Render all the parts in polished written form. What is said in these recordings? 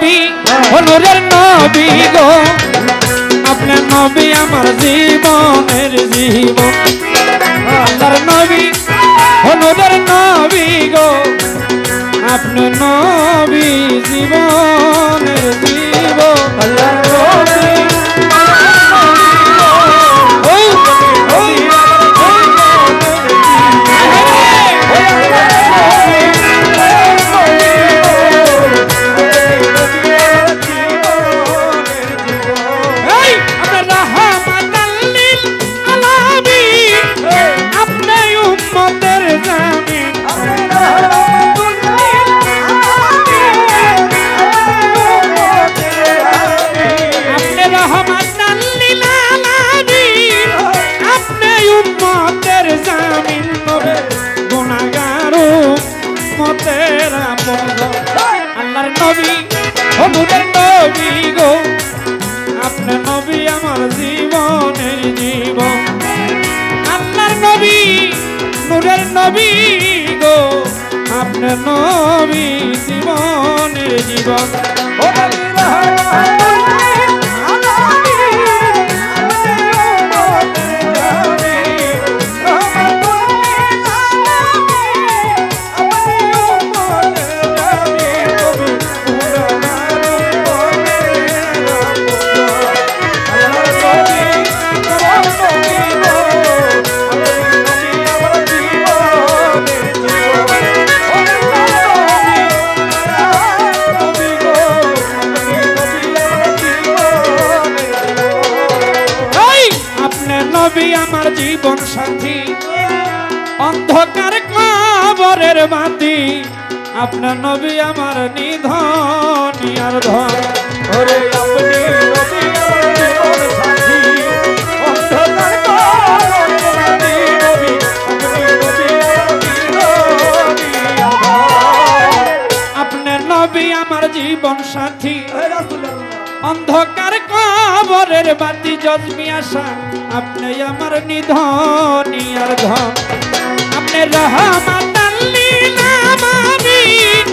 নবী নূরের নবী গো আপনার নবী আমার জীবনের জীবন আল্লাহর নবী নূরের নবী গো আপনার নবী জীবনের জীবন আল্লাহর নবী আল্লাহর নবী নূরের নবী গো আপনার নবী আমার জীবনের জীবন আল্লাহর নবী নূরের নবী গো আপনার নবী জীবনের জীবন নবী আমার জীবন সাথী অন্ধকার কবরের বাতি আপনার নবী আমার নিধন আর ধন ওরে আপনি নবী আমার জীবন সাথী অন্ধকার কবরের বাতি নবী আপনি নবী আপনার নবী আমার জীবন সাথী অন্ধকার কবরের বাতি জজমি আশা আপনি আমার নিধনি আর ধন আপনি রহমাতাল লিল আলামিন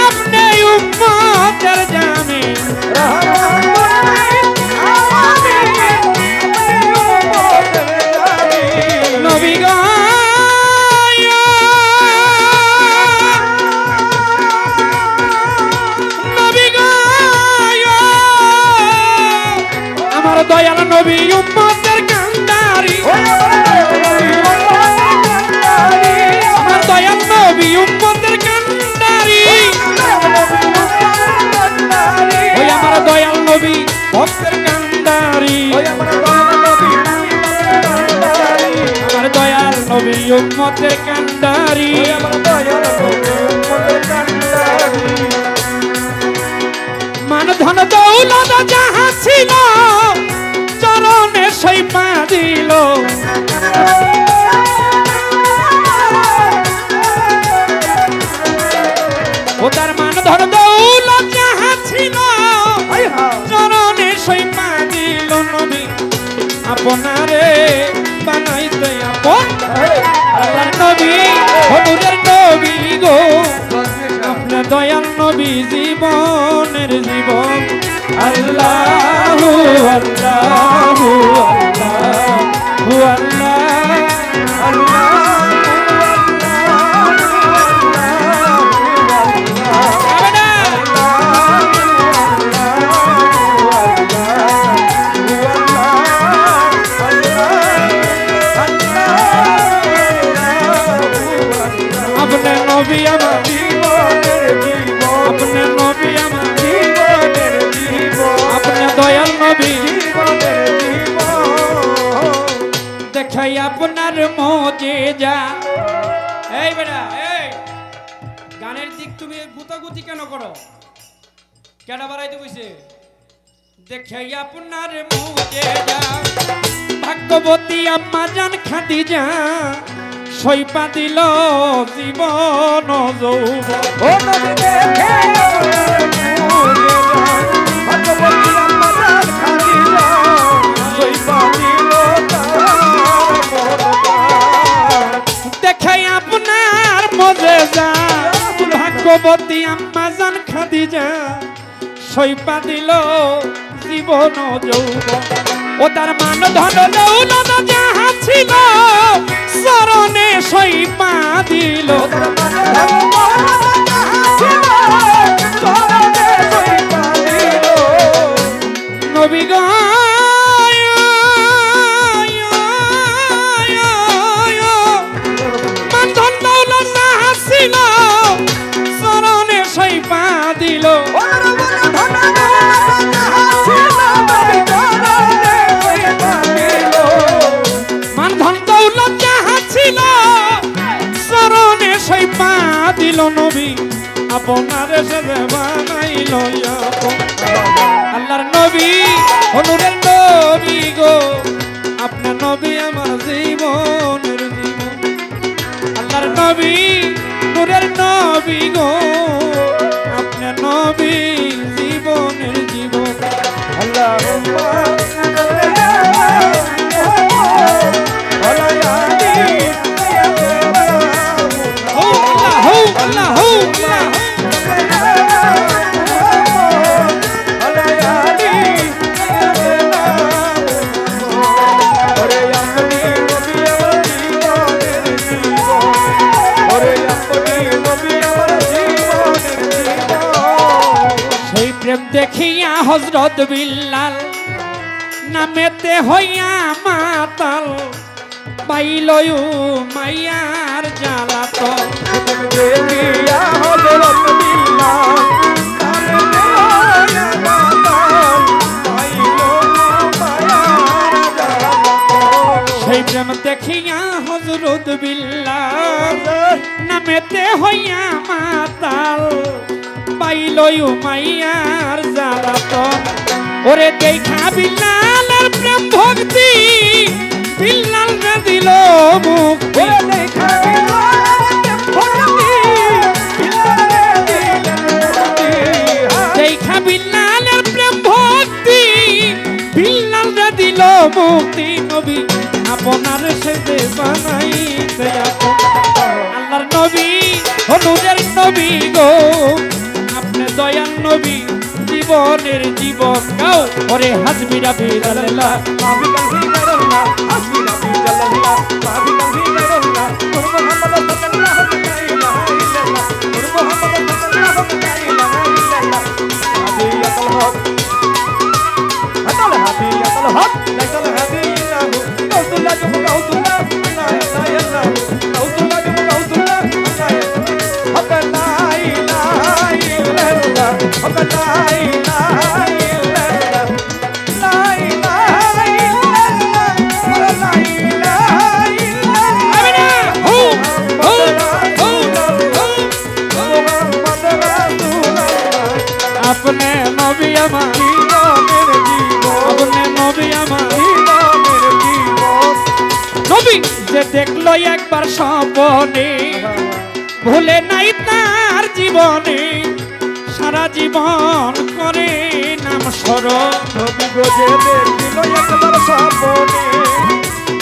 আপনি উম্মতের জামিন রহমাতাল লিল আলামিন আপনি উম্মতের জামিন নবী গো আমার দয়াল নবী উম্মতের কান্দারি আমার দয়াল নবী উম্মতের কান্দারি ওই আমার দয়াল নবী ভক্তের কান্দারি আমার দয়াল নবী উম্মতের কান্দারি মান ধন দৌলত যাহা ছিল চরণে সেই পা দিল ও তার মান ধন দৌলত যাহা ছিল চরণে সেই পা দিল নবী আপনারে বানাইতে আপন আল্লাহর নবী নূরের নবী গো আপনার দয়াল নবী জীবনের জীবন আল্লাহু আল্লাহু আল্লাহু আল্লাহ আল্লাহ আপনার নবী আমার জীবনের জীবন আপনার নবী আমার জীবনের জীবন আপনার দয়াল নবী জীবনের জীবন দেখাই আপনার মুজিজা এই বেটা এই গানের দিক তুমি গুতাগুতি কেন করো কেন বাড়াইতে কইছে দেখাই আপনার মুজিজা ভাগ্যবতী আম্মা জান খাদিজা সইপা দিল জীবন যৌবন ও নবী দেখে ভাগ্যবতী আম্মা জান খাদিজা সইপা দিল দেখাই আপনার মুজিজা ভাগ্যবতী আম্মা জান খাদিজা সইপা দিল জীবন যৌবন ও তার মান ধন দৌলত যাহা ছিল চরণে সইপা দিল নবী গো মান ধন দৌলত যাহা ছিল চরণে সইপা দিল মান ধন দৌলত যাহা ছিল চরণে সইপা দিল নবী আপনার সাথে বানাইল আপন আল্লাহর নবী অনুরের নবী গো আপনার নবী আমার জীবনের জীবন আল্লাহর নবী নূরের নবী গো আপনার নবী জীবনের জীবন আল্লাহুম্মা দেখিয়া হযরত বিল্লাল নামেতে হইয়া মাতাল পাইলয়ু মাইয়ার জ্বালাতন দেখিয়া হযরত বিল্লাল নামেতে হইয়া মাতাল পাইলয়ু মাইয়ার জ্বালাতন সেই প্রেম দেখিয়া হযরত বিল্লাল নামেতে হইয়া মাতাল পাইলয়ু মাইয়ার জ্বালাতন ওরে দেখা বিল্লালের প্রেম ভক্তি বিল্লাল রে দিল মুক্তি দেখা বিল্লালের প্রেম ভক্তি বিল্লাল রে দিল মুক্তি নবী আপনার সাথে বানাইতে আপন আল্লাহর নবী নূরের নবী গো দয়াল নবী জীবনের জীবন গাও ওরে হাসবি রাবি জালাল্লাহ মাবি কালহি গায়রুল্লাহ হাসবি রাবি জালাল্লাহ মাবি কালহি গায়রুল্লাহ নূর মুহাম্মদ সাল্লাল্লাহু আলাইহি ওয়াসাল্লাম নূর মুহাম্মদ সাল্লাল্লাহু আলাইহি ওয়াসাল্লাম হাদিয়াতুল হক আতাল হাদিয়াতুল হক লাইসাল হাদিয়াহু কাউতুল্লাহ জুম কাউতুল্লাহ লা ইলাহা ইল্লাল্লাহ কাউতুল্লাহ জুম কাউতুল্লাহ লা হক লা ইলাহা ইল্লাল্লাহ হক লা ইলাহা ইল্লাল্লাহ লা ইলাহা ইল্লাল্লাহ লা ইলাহা ইল্লাল্লাহ আমিনা হু হু হু মুহাম্মদ রাসূলুল্লাহ আপনি নবী আমার জীবনের জীবন আপনি নবী আমার জীবনের জীবন নবী যে দেখলো একবার স্বপ্নে ভুলে নাই তার জীবনে সারা জীবন করে নাম স্মরণ নবী গো যে দেখলো একবার স্বপ্নে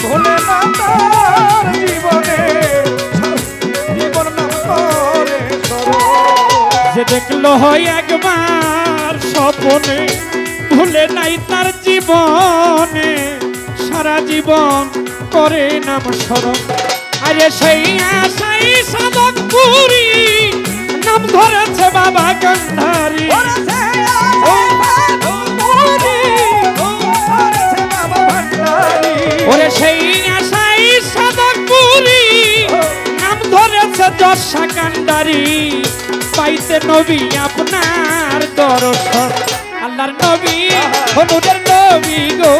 ভুলে না তার জীবনে জীবন নাম করে স্মরণ যে দেখলো হয় একবার স্বপ্নে ভুলে নাই তার জীবনে সারা জীবন করে নাম স্মরণ আরে সেই আশাই সাধক পুরী নাম ধরেছে বাবা কান্ধারি ওরে সেই আশাই সাধক পুরী নাম ধরেছে যশা কান্ডারি পাইতে নবী আপনার দর্শন আল্লাহর নবী নূরের নবী গো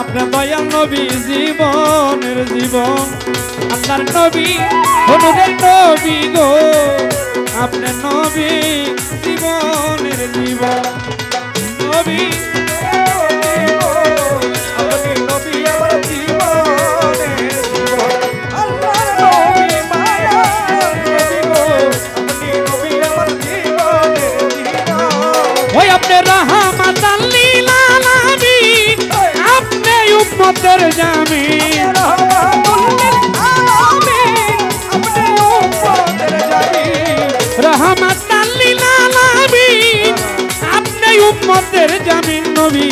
আপনার দয়াল নবী জীবনের জীবন আল্লাহর নবী নূরের নবী গো আপনার নবী জীবনের জীবন নবী আপনি নবী আমার জীবনের জীবন আল্লাহর নবী মায়ার নবী গো আপনি নবী আমার জীবনের জীবন ওই আপনি রাহমাতাল লিল আলামিন আপনি উম্মতের জামিন রাহমাতাল লিল আলামিন নবী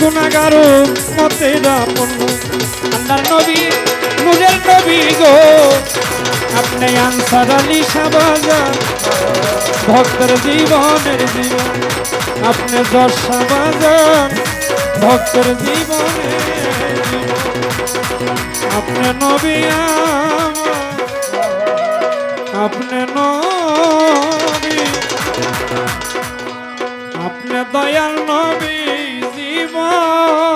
গুনাহগার উম্মতেরা পূর্ণ আল্লাহর নবী নূরের নবী গো আপনি আনসার আলী শাহবাজান ভক্তের জীবনের জীবন আপনি যশ শাহবাজান ভক্তের জীবনের জীবন আপনি নবী আমার আপনি নবী আপনি দয়াল নবী জীবন